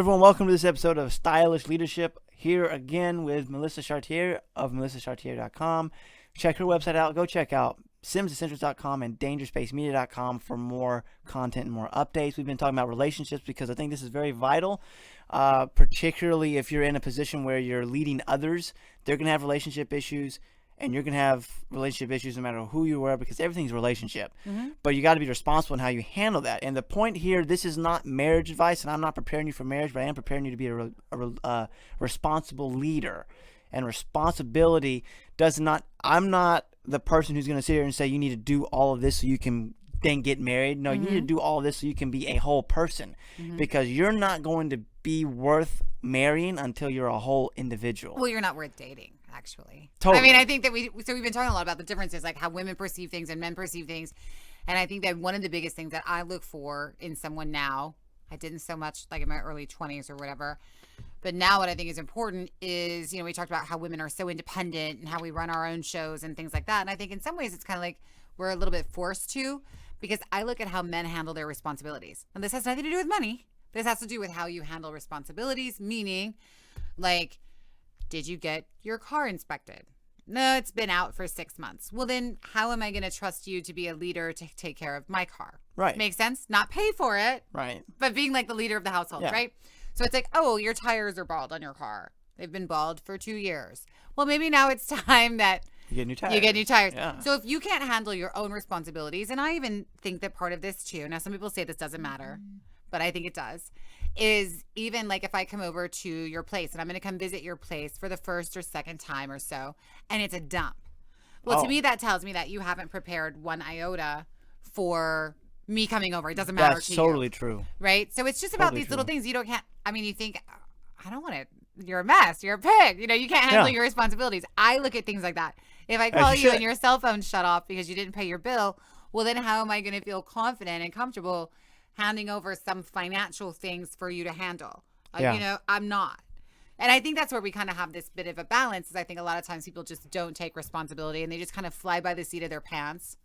everyone. Welcome to this episode of Stylish Leadership. Here again with Melissa Chartier of melissachartier.com. Check her website out. Go check out simsessentials.com and dangerspacemedia.com for more content and more updates. We've been talking about relationships because I think this is very vital, particularly if you're in a position where you're leading others. They're going to have relationship issues, and you're going to have relationship issues no matter who you are, because everything's a relationship. But you got to be responsible in how you handle that. And the point here, this is not marriage advice, and I'm not preparing you for marriage, but I am preparing you to be a responsible leader. And responsibility does not, I'm not the person who's going to sit here and say you need to do all of this so you can then get married. No, you need to do all of this so you can be a whole person, because you're not going to be worth marrying until you're a whole individual. Well, you're not worth dating, actually. Totally. I mean, I think that we've been talking a lot about the differences, like how women perceive things and men perceive things. And I think that one of the biggest things that I look for in someone now, I didn't so much like in my early 20s or whatever, but now what I think is important is, we talked about how women are so independent and how we run our own shows and things like that. And I think in some ways it's kind of like we're a little bit forced to, because I look at how men handle their responsibilities. And this has nothing to do with money. This has to do with how you handle responsibilities, meaning, like, did you get your car inspected? No, it's been out for 6 months. Well, then how am I going to trust you to be a leader to take care of my car? Right. Makes sense? Not pay for it. Right. But being like the leader of the household, right? So it's like, oh, your tires are bald on your car. They've been bald for 2 years. Well, maybe now it's time that you get new tires. Yeah. So if you can't handle your own responsibilities, and I even think that part of this too, now some people say this doesn't matter, but I think it does, is even like if I come over to your place and I'm going to come visit your place for the first or second time or so, and it's a dump. Well, to me, that tells me that you haven't prepared one iota for me coming over. It doesn't matter to you. That's totally true. Right? So it's just about these little things you think, I don't want to, you're a mess. You're a pig. You can't handle your responsibilities. I look at things like that. If I call you and your cell phone shut off because you didn't pay your bill, well, then how am I going to feel confident and comfortable handing over some financial things for you to handle? I'm not. And I think that's where we kind of have this bit of a balance, is I think a lot of times people just don't take responsibility and they just kind of fly by the seat of their pants.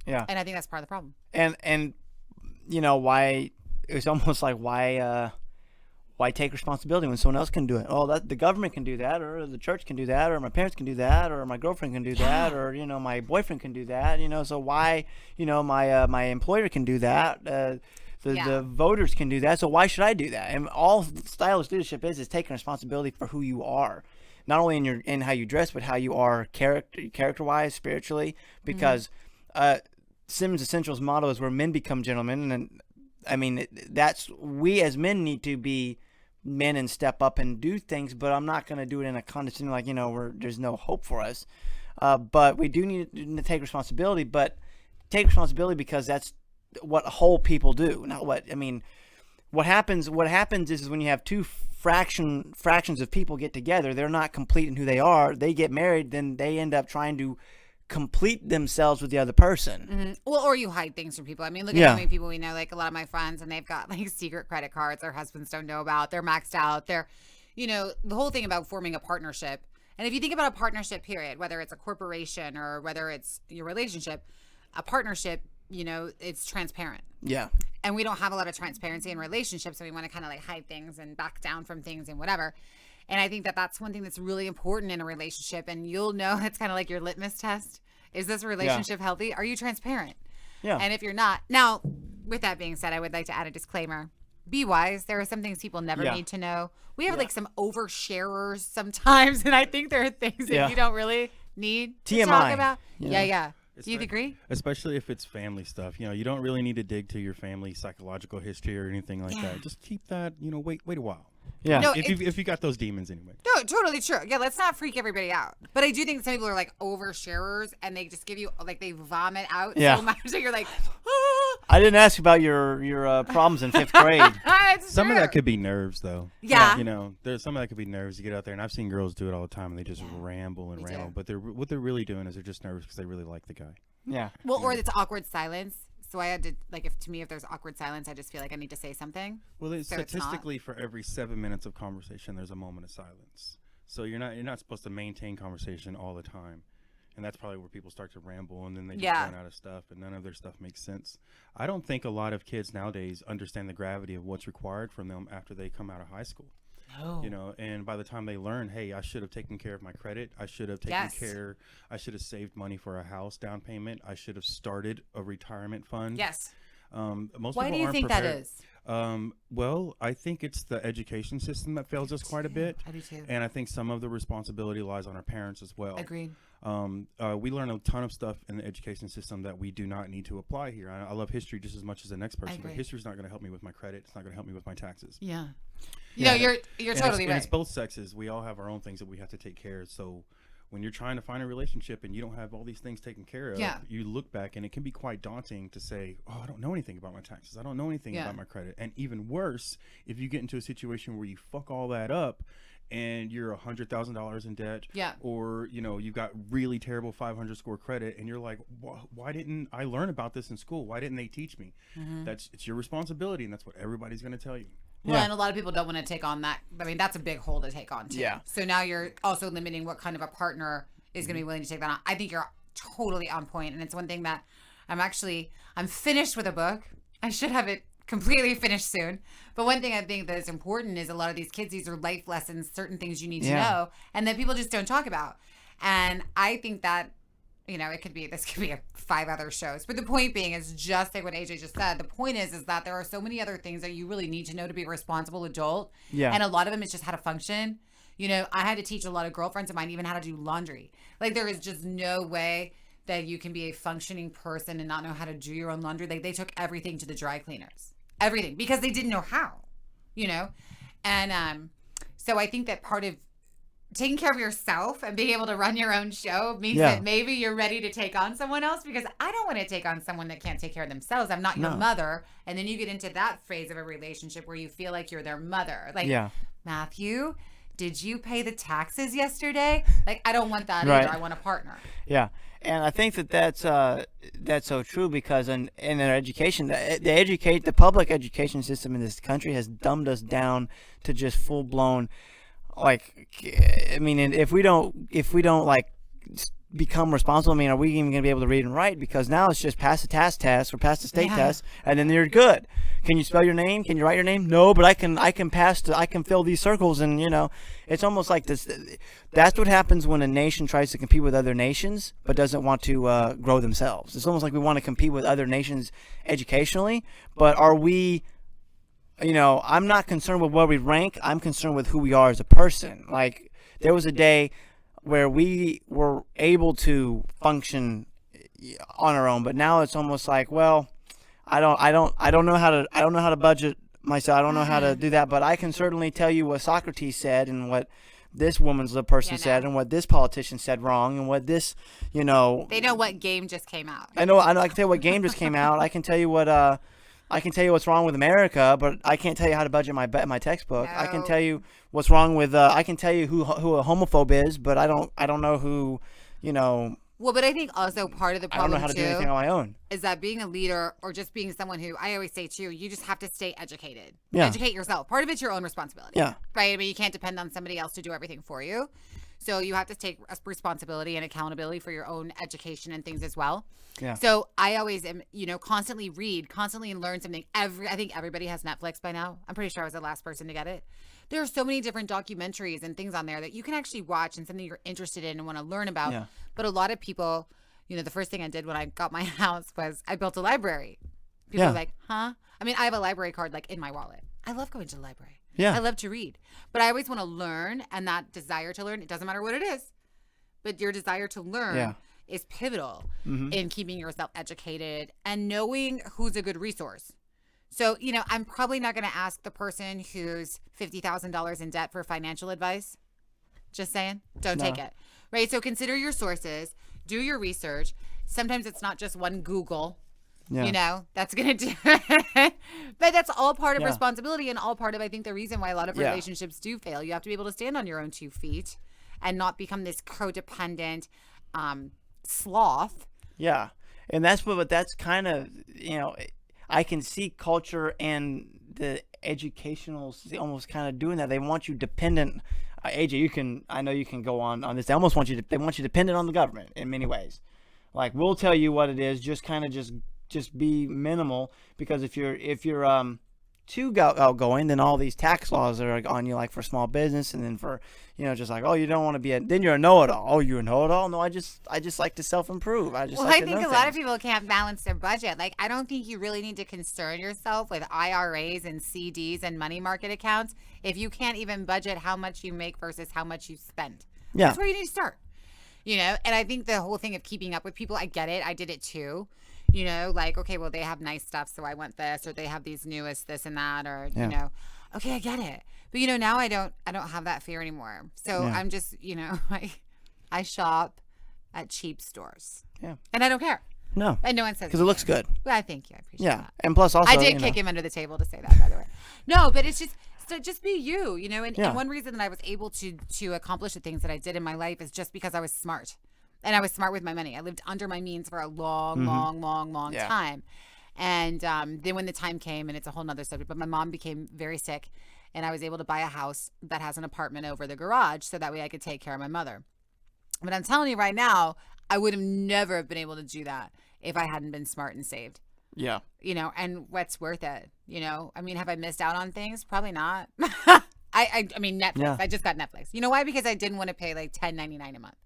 Yeah. And I think that's part of the problem. And why it's almost like why take responsibility when someone else can do it? Oh, the government can do that, or the church can do that, or my parents can do that, or my girlfriend can do that, or my boyfriend can do that. So why my employer can do that? The voters can do that. So why should I do that? And all stylish leadership is taking responsibility for who you are, not only in how you dress, but how you are character-wise, spiritually. Because Sims Essentials motto is where men become gentlemen, and I mean we as men need to be men and step up and do things. But I'm not going to do it in a condescending where there's no hope for us. But we do need to take responsibility. But take responsibility because that's what whole people do, not what I mean. What happens is when you have two fractions of people get together, they're not complete in who they are. They get married, then they end up trying to complete themselves with the other person. Well, or you hide things from people. I mean, look at how many people we know, like a lot of my friends, and they've got like secret credit cards their husbands don't know about. They're maxed out. They're, the whole thing about forming a partnership. And if you think about a partnership period, whether it's a corporation or whether it's your relationship, a partnership, it's transparent. Yeah. And we don't have a lot of transparency in relationships, so we want to kind of like hide things and back down from things and whatever. And I think that that's one thing that's really important in a relationship. And you'll know, it's kind of like your litmus test. Is this relationship healthy? Are you transparent? Yeah. And if you're not, now, with that being said, I would like to add a disclaimer. Be wise. There are some things people never need to know. We have like some oversharers sometimes, and I think there are things that you don't really need to talk about. Yeah. Do you agree? Especially if it's family stuff. You don't really need to dig to your family psychological history or anything like that. Just keep that, wait a while. Yeah. No, if you got those demons anyway. No, totally true. Yeah, let's not freak everybody out. But I do think some people are like oversharers, and they just give you, like, they vomit out so much that you're like, I didn't ask about your problems in 5th grade. Some of that could be nerves, though. Yeah. There's some of that could be nerves. You get out there, and I've seen girls do it all the time, and they just ramble and ramble. But what they're really doing is they're just nervous because they really like the guy. Yeah. Well, or it's awkward silence. So I had to, like, if there's awkward silence, I just feel like I need to say something. Well, statistically, for every 7 minutes of conversation, there's a moment of silence. So you're not supposed to maintain conversation all the time. And that's probably where people start to ramble, and then they just Yeah. run out of stuff, and none of their stuff makes sense. I don't think a lot of kids nowadays understand the gravity of what's required from them after they come out of high school. No. You know, and by the time they learn, hey, I should have taken care of my credit. I should have taken Yes. care. I should have saved money for a house down payment. I should have started a retirement fund. Yes. Most Why people do you aren't think that prepared. is? Well, I think it's the education system that fails us quite a bit. I do too. And I think some of the responsibility lies on our parents as well. Agreed. We learn a ton of stuff in the education system that we do not need to apply here. I love history just as much as the next person, but agree. history's not going to help me with my credit. It's not going to help me with my taxes. Yeah. Yeah. No, you're And totally and right. it's both sexes. We all have our own things that we have to take care of. So when you're trying to find a relationship and you don't have all these things taken care of, Yeah. you look back and it can be quite daunting to say, oh, I don't know anything about my taxes. I don't know anything Yeah. about my credit. And even worse, if you get into a situation where you fuck all that up and you're $100,000 in debt, Yeah. or you've got really terrible 500 score credit, and you're like, why didn't I learn about this in school? Why didn't they teach me? It's your responsibility, and that's what everybody's going to tell you. Well, Yeah. and a lot of people don't want to take on that. I mean, that's a big hole to take on too. Yeah. So now you're also limiting what kind of a partner is going to be willing to take that on. I think you're totally on point, and it's one thing that I'm finished with a book. I should have it completely finished soon. But one thing I think that is important is a lot of these kids, these are life lessons, certain things you need to Yeah. know, and that people just don't talk about. And I think that, this could be 5 other shows. But the point being is just like what AJ just said. The point is that there are so many other things that you really need to know to be a responsible adult. Yeah. And a lot of them is just how to function. I had to teach a lot of girlfriends of mine even how to do laundry. Like, there is just no way that you can be a functioning person and not know how to do your own laundry. Like, they took everything to the dry cleaners. Everything. Because they didn't know how. And so I think that part of taking care of yourself and being able to run your own show means Yeah. that maybe you're ready to take on someone else, because I don't want to take on someone that can't take care of themselves. I'm not your No. mother. And then you get into that phase of a relationship where you feel like you're their mother. Like, Yeah. Matthew, did you pay the taxes yesterday? Like, I don't want that Right. either. I want a partner. Yeah, and I think that's so true, because in their education, the public education system in this country has dumbed us down to just full blown, like, I mean, and if we don't like become responsible, I mean, are we even going to be able to read and write? Because now it's just pass the test or pass the state Yeah. test, and then you're good. Can you spell your name? Can you write your name? No, but I can I can fill these circles, and it's almost like this. That's what happens when a nation tries to compete with other nations but doesn't want to grow themselves. It's almost like we want to compete with other nations educationally, but are we? I'm not concerned with where we rank. I'm concerned with who we are as a person. Like, there was a day where we were able to function on our own, but now it's almost like, well, I don't know how to budget myself. I don't know how to do that, but I can certainly tell you what Socrates said and what this woman's the person said and what this politician said wrong and what this, They know what game just came out. I know. I can tell you what game just came out. I can tell you what's wrong with America, but I can't tell you how to budget my textbook. I can No. tell you what's wrong with. I can tell you who a homophobe is, but I don't know who. Well, but I think also part of the I don't problem know how to do anything on my own. is that being a leader or just being someone who, I always say too, you just have to stay educated. Yeah. Educate yourself. Part of it's your own responsibility. Yeah. Right? I mean, you can't depend on somebody else to do everything for you. So you have to take responsibility and accountability for your own education and things as well. Yeah. So I always am, constantly read, constantly learn something. I think everybody has Netflix by now. I'm pretty sure I was the last person to get it. There are so many different documentaries and things on there that you can actually watch and something you're interested in and want to learn about. Yeah. But a lot of people, the first thing I did when I got my house was I built a library. People Yeah. are like, huh? I mean, I have a library card like in my wallet. I love going to the library. Yeah. I love to read. But I always want to learn, and that desire to learn, it doesn't matter what it is, but your desire to learn Yeah. is pivotal Mm-hmm. in keeping yourself educated and knowing who's a good resource. So, I'm probably not going to ask the person who's $50,000 in debt for financial advice. Just saying, don't No. take it. Right? So consider your sources, do your research. Sometimes it's not just one Google. Yeah. That's going to do it. But that's all part of Yeah. responsibility and all part of, I think, the reason why a lot of Yeah. relationships do fail. You have to be able to stand on your own 2 feet and not become this codependent sloth. Yeah, and that's kind of, I can see culture and the educational almost kind of doing that. They want you dependent AJ, I know you can go on this. They almost want they want you dependent on the government in many ways. Like, we'll tell you what it is, just kind of just be minimal, because if you're too outgoing, then all these tax laws are on you, like for small business, and then for, just like, oh, you don't want to be then you're a know-it-all. Oh, you're a know-it-all? No, I just like to self-improve. I think a lot of people can't balance their budget. Like, I don't think you really need to concern yourself with IRAs and CDs and money market accounts if you can't even budget how much you make versus how much you spend. Yeah. That's where you need to start. And I think the whole thing of keeping up with people, I get it. I did it too. Like, okay, well, they have nice stuff, so I want this, or they have these newest this and that, or okay, I get it. But now I don't have that fear anymore. So I'm just, I shop at cheap stores. Yeah. And I don't care. No. And no one says because it looks good. Well, thank you. I appreciate that. And plus also I did kick him under the table to say that, by the way. No, but it's just be you, and one reason that I was able to accomplish the things that I did in my life is just because I was smart. And I was smart with my money. I lived under my means for a long time. And then when the time came, and it's a whole nother subject, but my mom became very sick, and I was able to buy a house that has an apartment over the garage, so that way I could take care of my mother. But I'm telling you right now, I would have never have been able to do that if I hadn't been smart and saved. Yeah. And what's worth it? I mean, have I missed out on things? Probably not. I mean, Netflix. Yeah. I just got Netflix. You know why? Because I didn't want to pay like $10.99 a month.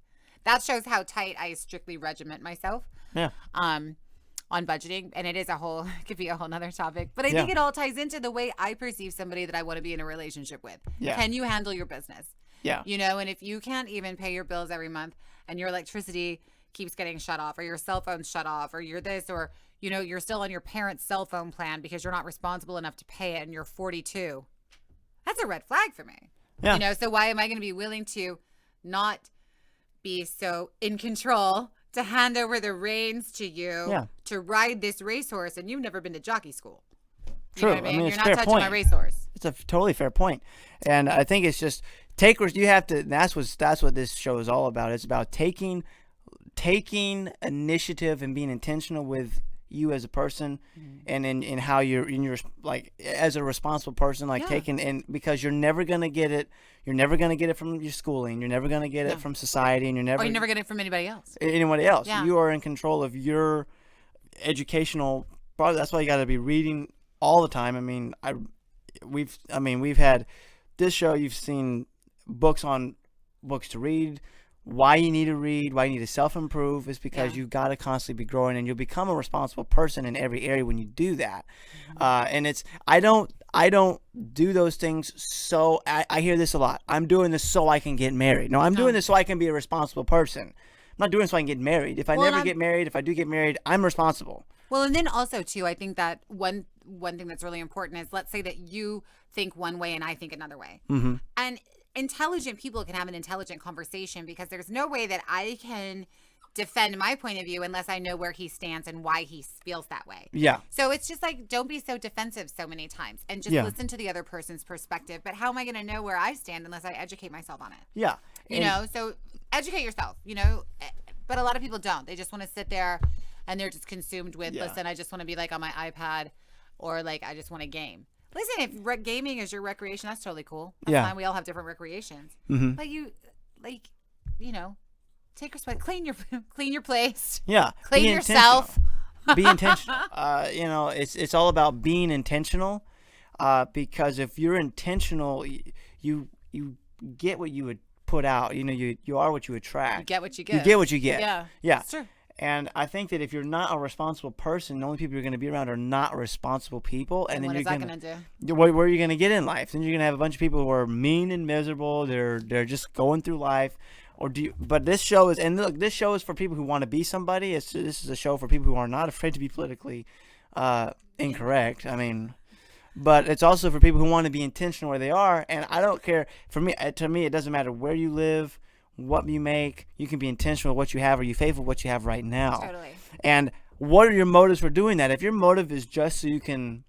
That shows how tight I strictly regiment myself. Yeah. On budgeting, and it could be a whole nother topic, but I think it all ties into the way I perceive somebody that I want to be in a relationship with. Yeah. Can you handle your business? Yeah. And if you can't even pay your bills every month, and your electricity keeps getting shut off, or your cell phone's shut off, or you're this, or you're still on your parents' cell phone plan because you're not responsible enough to pay it, and you're 42, that's a red flag for me. Yeah. So why am I going to be willing to not be so in control to hand over the reins to you to ride this racehorse, and you've never been to jockey school? True. I mean, it's you're not fair touching point. my racehorse. It's a totally fair point. And I think it's just takers. You have to. That's what this show is all about. It's about taking initiative and being intentional with you as a person, and in how you're in your, like, as a responsible person, like taking, and because you're never gonna get it from your schooling, you're never gonna get it from society, and you're never get it from anybody else. Yeah. You are in control of your educational part. That's why you got to be reading all the time. I mean, we've had this show. You've seen books to read. Why you need to read, why you need to self-improve is because you got to constantly be growing, and you'll become a responsible person in every area when you do that. And it's, I don't do those things. So I hear this a lot. I'm doing this so I can get married. No, I'm doing this so I can be a responsible person. I'm not doing it so I can get married. If I get married, if I do get married, I'm responsible. Well, and then also too, I think that one thing that's really important is, let's say that you think one way and I think another way. Mm-hmm. And intelligent people can have an intelligent conversation, because there's no way that I can defend my point of view unless I know where he stands and why he feels that way. Yeah. So it's just like, don't be so defensive so many times, and just listen to the other person's perspective. But how am I going to know where I stand unless I educate myself on it? Yeah. So educate yourself, but a lot of people don't. They just want to sit there and they're just consumed with, listen, I just want to be like on my iPad, or like, I just want to game. Listen, if gaming is your recreation, that's totally cool. That's fine. We all have different recreations. Mm-hmm. But take respect. Clean your place. Yeah. Clean yourself. Be intentional. It's all about being intentional. Because if you're intentional, you get what you would put out. You are what you attract. You get what you get. You get what you get. Yeah. Yeah. That's true. And I think that if you're not a responsible person, the only people you're going to be around are not responsible people. And then what is that going to do? What are you going to get in life? Then you're going to have a bunch of people who are mean and miserable. They're just going through life. But this show is, and look, this show is for people who want to be somebody. This is a show for people who are not afraid to be politically incorrect. I mean, but it's also for people who want to be intentional where they are. And I don't care. To me, it doesn't matter where you live, what you make. You can be intentional with what you have. Are you faithful with what you have right now? Totally. And what are your motives for doing that? If your motive is just so you can,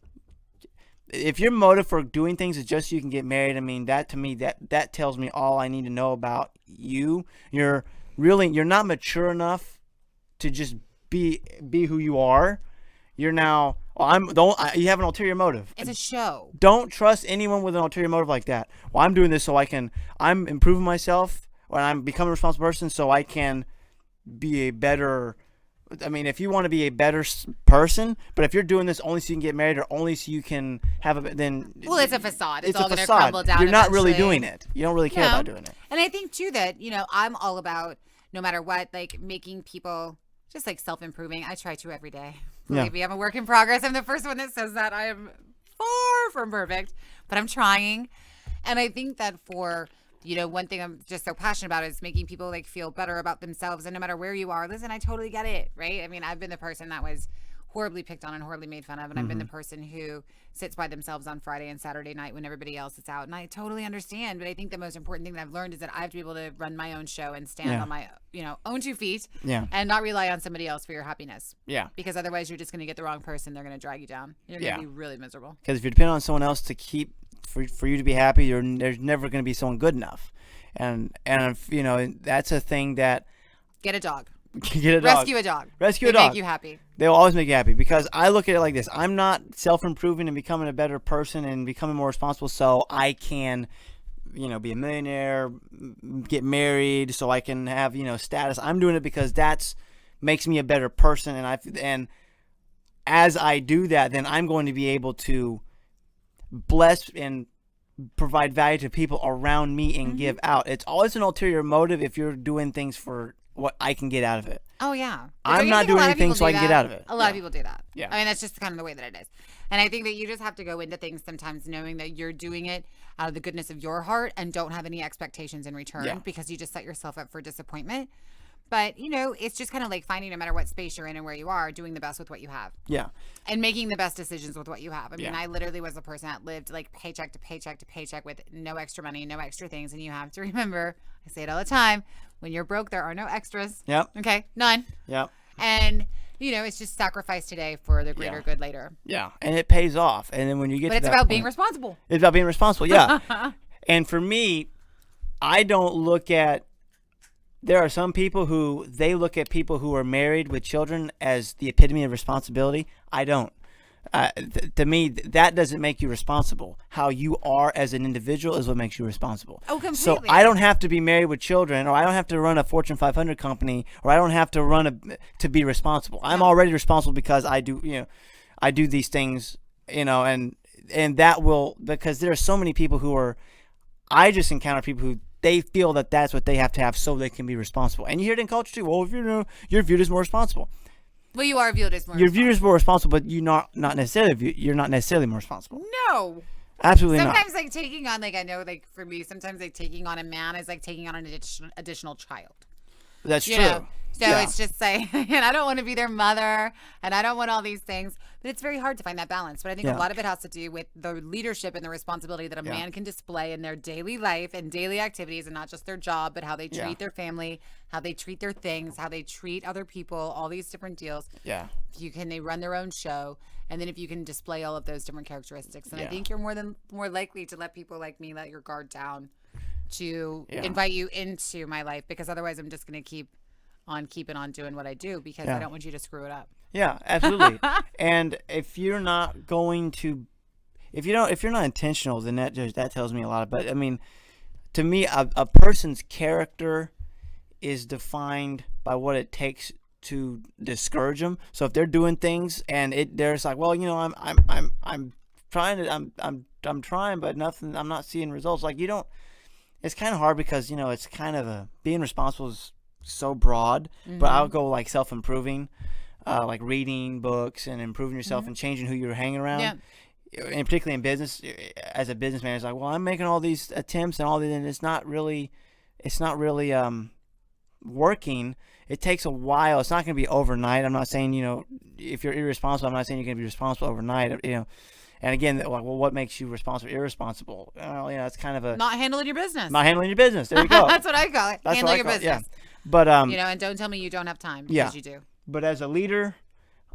if your motive for doing things is just so you can get married, I mean, that to me, that tells me all I need to know about you. You're not mature enough to just be who you are. You're now Well, you have an ulterior motive. It's a show. Don't trust anyone with an ulterior motive like that. Well, I'm doing this so I'm improving myself, or I'm becoming a responsible person so I can be a better. I mean, if you want to be a better person, but if you're doing this only so you can get married or only so you can have then. Well, it's a facade. It's all a going to facade. crumble down. You're not really eventually. doing it. You don't really care about doing it. And I think too that, I'm all about, no matter what, like making people just like self-improving. I try to every day. Believe me, I'm a work in progress. I'm the first one that says that. I am far from perfect, but I'm trying. And I think that for, one thing I'm just so passionate about is making people like feel better about themselves. And no matter where you are, listen, I totally get it, right? I mean, I've been the person that was horribly picked on and horribly made fun of. And I've been the person who sits by themselves on Friday and Saturday night when everybody else is out. And I totally understand. But I think the most important thing that I've learned is that I have to be able to run my own show and stand on my, own 2 feet and not rely on somebody else for your happiness. Yeah. Because otherwise you're just going to get the wrong person. They're going to drag you down. You're going to be really miserable. Because if you're depending on someone else to keep, for you to be happy, there's never going to be someone good enough. And if, that's a thing that. Get a dog. Get a dog. Rescue a dog. Rescue a dog. Make you happy. They will always make you happy because I look at it like this. I'm not self-improving and becoming a better person and becoming more responsible so I can, be a millionaire, get married, so I can have, status. I'm doing it because that's makes me a better person. And as I do that, then I'm going to be able to bless and provide value to people around me and give out. It's always an ulterior motive if you're doing things for what I can get out of it. Oh, yeah. I'm not doing anything so I can get out of it. A lot of people do that. Yeah. I mean, that's just kind of the way that it is. And I think that you just have to go into things sometimes knowing that you're doing it out of the goodness of your heart and don't have any expectations in return because you just set yourself up for disappointment. But, it's just kind of like finding, no matter what space you're in and where you are, doing the best with what you have. Yeah. And making the best decisions with what you have. I mean, I literally was a person that lived like paycheck to paycheck to paycheck with no extra money, no extra things. And you have to remember, I say it all the time, when you're broke, there are no extras. Yep. Okay. None. Yep. And, it's just sacrifice today for the greater good later. Yeah. And it pays off. And then when you get But it's about being responsible. It's about being responsible. Yeah. And for me, I don't look at. There are some people who they look at people who are married with children as the epitome of responsibility. I don't. To me, that doesn't make you responsible. How you are as an individual is what makes you responsible. Oh, completely. So I don't have to be married with children, or I don't have to run a Fortune 500 company, or I don't have to run to be responsible. I'm already responsible because I do, I do these things, and that will, because there are so many people who are. I just encounter people who. They feel that that's what they have to have so they can be responsible. And you hear it in culture too. Well, if you're viewed as more responsible. Well, you are viewed as more. You're viewed as more responsible, but you're not necessarily. You're not necessarily more responsible. No. Absolutely not. Sometimes, like taking on, I know, for me, sometimes taking on a man is like taking on an additional child. That's true. So it's just like, and I don't want to be their mother, and I don't want all these things, but it's very hard to find that balance. But I think a lot of it has to do with the leadership and the responsibility that a man can display in their daily life and daily activities, and not just their job, but how they treat their family, how they treat their things, how they treat other people, all these different deals. Yeah. They run their own show, and then if you can display all of those different characteristics, and I think you're more likely to let people like me let your guard down to invite you into my life, because otherwise I'm just going to keep keeping on doing what I do because I don't want you to screw it up. Yeah, absolutely. And if you're not going to, if you're not intentional, then that tells me a lot. But I mean, to me, a person's character is defined by what it takes to discourage them. So if they're doing things and they're just like, well, I'm trying, but nothing. I'm not seeing results. Like it's kind of hard because it's kind of being responsible is so broad, but I'll go like self-improving, like reading books and improving yourself and changing who you're hanging around. And particularly in business, as a businessman, it's like, well, I'm making all these attempts and all these, and it's not really working. It takes a while. It's not going to be overnight. I'm not saying, if you're irresponsible, I'm not saying you're going to be responsible overnight, And again, like, well, what makes you responsible, irresponsible? Well, it's kind of not handling your business. Not handling your business. There you go. That's what I call it. Handling your business. Yeah. But and don't tell me you don't have time, because you do. But as a leader,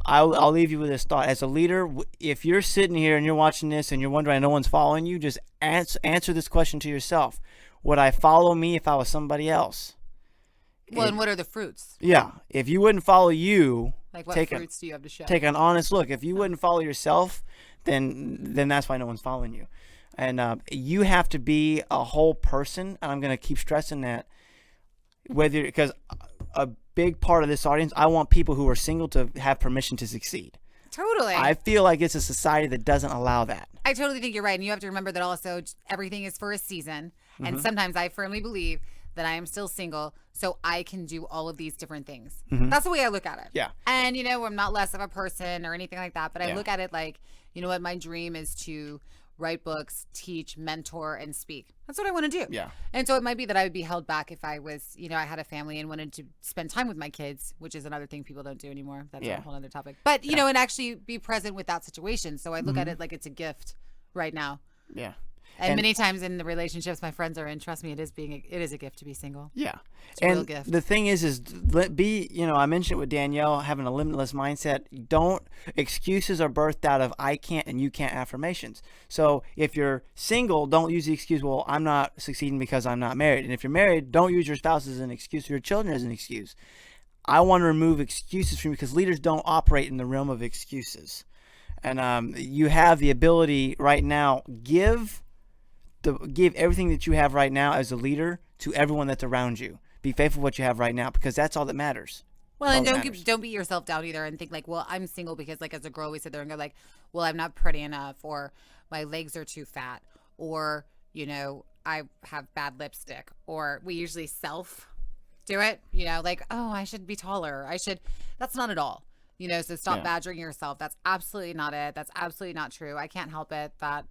I'll leave you with this thought. As a leader, if you're sitting here and you're watching this and you're wondering no one's following you, just answer this question to yourself: would I follow me if I was somebody else? Well, and what are the fruits? Yeah, if you wouldn't follow you, Like, what take fruits do you have to show? an honest look. If you wouldn't follow yourself, then that's why no one's following you. And you have to be a whole person, and I'm going to keep stressing that. Because a big part of this audience, I want people who are single to have permission to succeed. Totally. I feel like it's a society that doesn't allow that. I totally think you're right. And you have to remember that also everything is for a season. And sometimes I firmly believe that I am still single, so I can do all of these different things. That's the way I look at it. Yeah. And, I'm not less of a person or anything like that, but I Yeah. look at it like, you know what, my dream is to write books, teach, mentor, and speak. That's what I want to do. Yeah. And so it might be that I would be held back if I was, I had a family and wanted to spend time with my kids, which is another thing people don't do anymore. That's a whole other topic. But, and actually be present with that situation. So I look at it like it's a gift right now. Yeah. And many times in the relationships my friends are in, trust me, it is a gift to be single. Yeah. It's a real gift. The thing is I mentioned with Danielle, having a limitless mindset. Excuses are birthed out of I can't and you can't affirmations. So if you're single, don't use the excuse, well, I'm not succeeding because I'm not married. And if you're married, don't use your spouse as an excuse or your children as an excuse. I want to remove excuses from you because leaders don't operate in the realm of excuses. And you have the ability right now, give everything that you have right now as a leader to everyone that's around you. Be faithful to what you have right now because that's all that matters. Well, and don't beat yourself down either and think like, well, I'm single because like as a girl we sit there and go like, well, I'm not pretty enough, or my legs are too fat, or I have bad lipstick, or we usually do it, like, oh, I should be taller. That's not at all. So stop badgering yourself. That's absolutely not it. That's absolutely not true. I can't help it that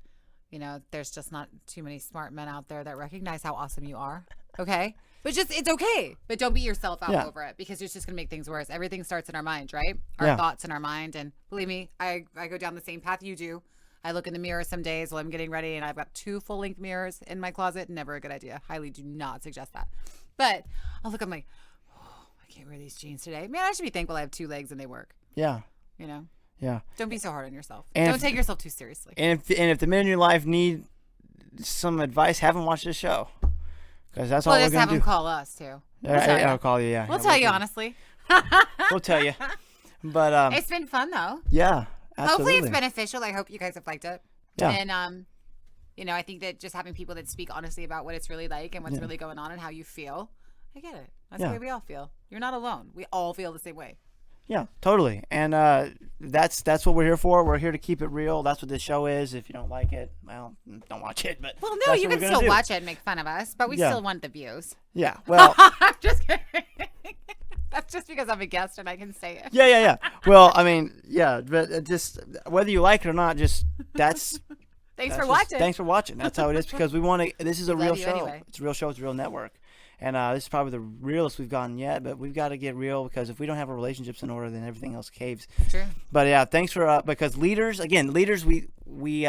there's just not too many smart men out there that recognize how awesome you are. Okay? But it's okay. But don't beat yourself out over it because it's just going to make things worse. Everything starts in our mind, right? Our thoughts in our mind. And believe me, I go down the same path you do. I look in the mirror some days while I'm getting ready and I've got 2 full-length mirrors in my closet. Never a good idea. Highly do not suggest that. But I'll look, I'm like, oh, I can't wear these jeans today. Man, I should be thankful I have 2 legs and they work. Yeah. Yeah. Don't be so hard on yourself. And don't take yourself too seriously. And if the men in your life need some advice, have them watch this show. Because that's all we're going to do. Well, just have them call us, too. I'll call you, yeah. We'll tell you, honestly. We'll tell you. But it's been fun, though. Yeah, absolutely. Hopefully it's beneficial. I hope you guys have liked it. Yeah. And, I think that just having people that speak honestly about what it's really like and what's really going on and how you feel, I get it. That's the way we all feel. You're not alone. We all feel the same way. Yeah, totally. And that's what we're here for. We're here to keep it real. That's what this show is. If you don't like it, well, don't watch it. But well, no, you can still watch it and make fun of us, but we still want the views. Yeah. Well, I'm just kidding. That's just because I'm a guest and I can say it. Yeah. Well, I mean, yeah, but just whether you like it or not, that's. Thanks for watching. Thanks for watching. That's how it is because we want to. This is a real show. Anyway. It's a real show. It's a real network. And this is probably the realest we've gotten yet, but we've got to get real because if we don't have our relationships in order, then everything else caves. True. But yeah, thanks for because leaders, we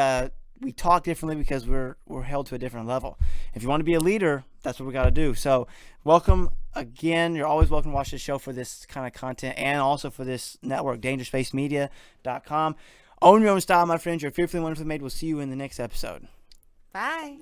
talk differently because we're held to a different level. If you want to be a leader, that's what we got to do. So welcome again. You're always welcome to watch this show for this kind of content and also for this network, dangerouspacemedia.com. Own your own style, my friends. You're fearfully and wonderfully made. We'll see you in the next episode. Bye.